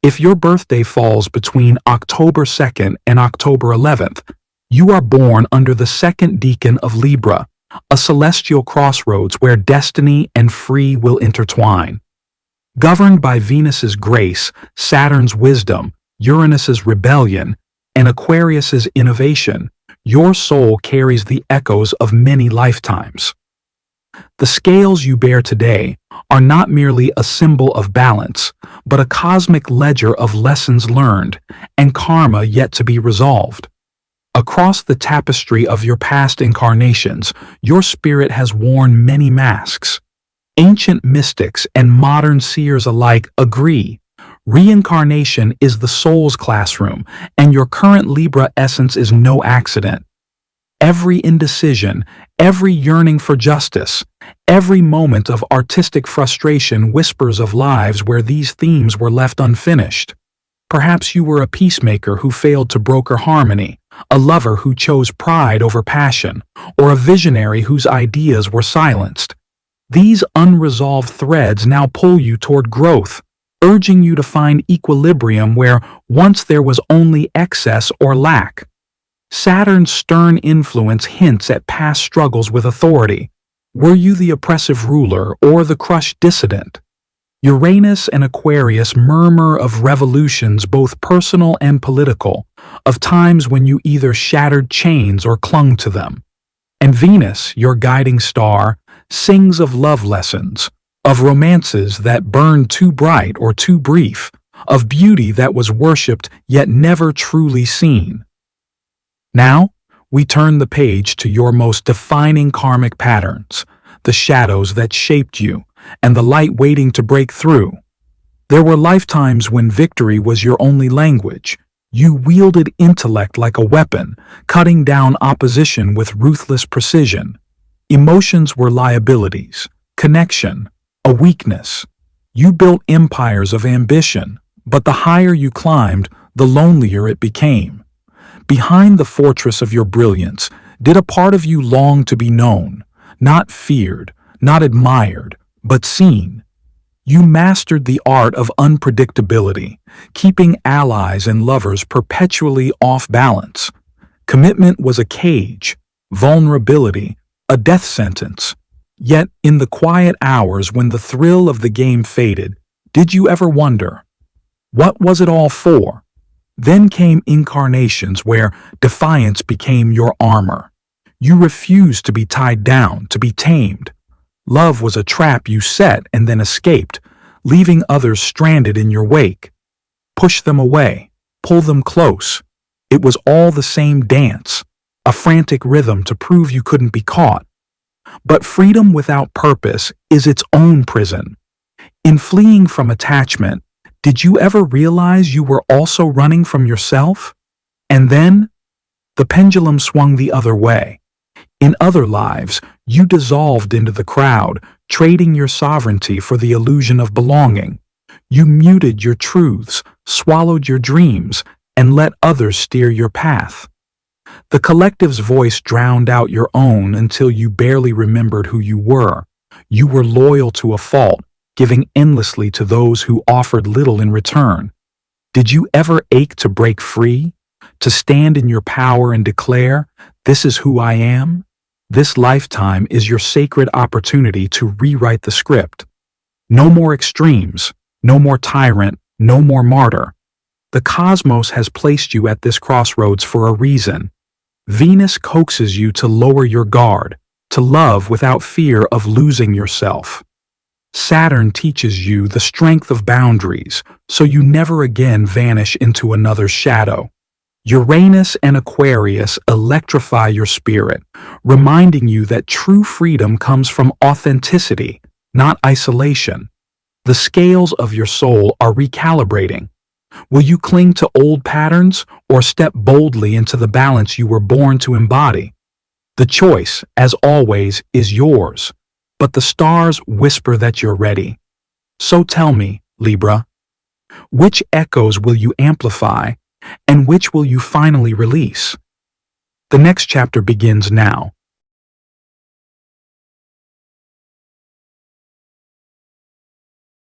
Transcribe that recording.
If your birthday falls between October 2nd and October 11th, you are born under the second decan of Libra, a celestial crossroads where destiny and free will intertwine. Governed by Venus's grace, Saturn's wisdom, Uranus's rebellion, and Aquarius's innovation, your soul carries the echoes of many lifetimes. The scales you bear today are not merely a symbol of balance, but a cosmic ledger of lessons learned and karma yet to be resolved. Across the tapestry of your past incarnations, your spirit has worn many masks. Ancient mystics and modern seers alike agree. Reincarnation is the soul's classroom, and your current Libra essence is no accident. Every indecision, every yearning for justice, every moment of artistic frustration whispers of lives where these themes were left unfinished. Perhaps you were a peacemaker who failed to broker harmony, a lover who chose pride over passion, or a visionary whose ideas were silenced. These unresolved threads now pull you toward growth, urging you to find equilibrium where once there was only excess or lack. Saturn's stern influence hints at past struggles with authority. Were you the oppressive ruler or the crushed dissident? Uranus and Aquarius murmur of revolutions both personal and political, of times when you either shattered chains or clung to them. And Venus, your guiding star, sings of love lessons, of romances that burned too bright or too brief, of beauty that was worshipped yet never truly seen. Now, we turn the page to your most defining karmic patterns, the shadows that shaped you, and the light waiting to break through. There were lifetimes when victory was your only language. You wielded intellect like a weapon, cutting down opposition with ruthless precision. Emotions were liabilities, connection, a weakness. You built empires of ambition, but the higher you climbed, the lonelier it became. Behind the fortress of your brilliance, did a part of you long to be known, not feared, not admired, but seen? You mastered the art of unpredictability, keeping allies and lovers perpetually off balance. Commitment was a cage, vulnerability, a death sentence. Yet, in the quiet hours when the thrill of the game faded, did you ever wonder, what was it all for? Then came incarnations where defiance became your armor. You refused to be tied down, to be tamed. Love was a trap you set and then escaped, leaving others stranded in your wake. Push them away, pull them close. It was all the same dance, a frantic rhythm to prove you couldn't be caught. But freedom without purpose is its own prison. In fleeing from attachment, did you ever realize you were also running from yourself? And then, the pendulum swung the other way. In other lives, you dissolved into the crowd, trading your sovereignty for the illusion of belonging. You muted your truths, swallowed your dreams, and let others steer your path. The collective's voice drowned out your own until you barely remembered who you were. You were loyal to a fault, giving endlessly to those who offered little in return. Did you ever ache to break free? To stand in your power and declare, "This is who I am"? This lifetime is your sacred opportunity to rewrite the script. No more extremes, no more tyrant, no more martyr. The cosmos has placed you at this crossroads for a reason. Venus coaxes you to lower your guard, to love without fear of losing yourself. Saturn teaches you the strength of boundaries, so you never again vanish into another's shadow. Uranus and Aquarius electrify your spirit, reminding you that true freedom comes from authenticity, not isolation. The scales of your soul are recalibrating. Will you cling to old patterns or step boldly into the balance you were born to embody? The choice, as always, is yours, but the stars whisper that you're ready. So tell me, Libra, which echoes will you amplify, and which will you finally release? The next chapter begins now,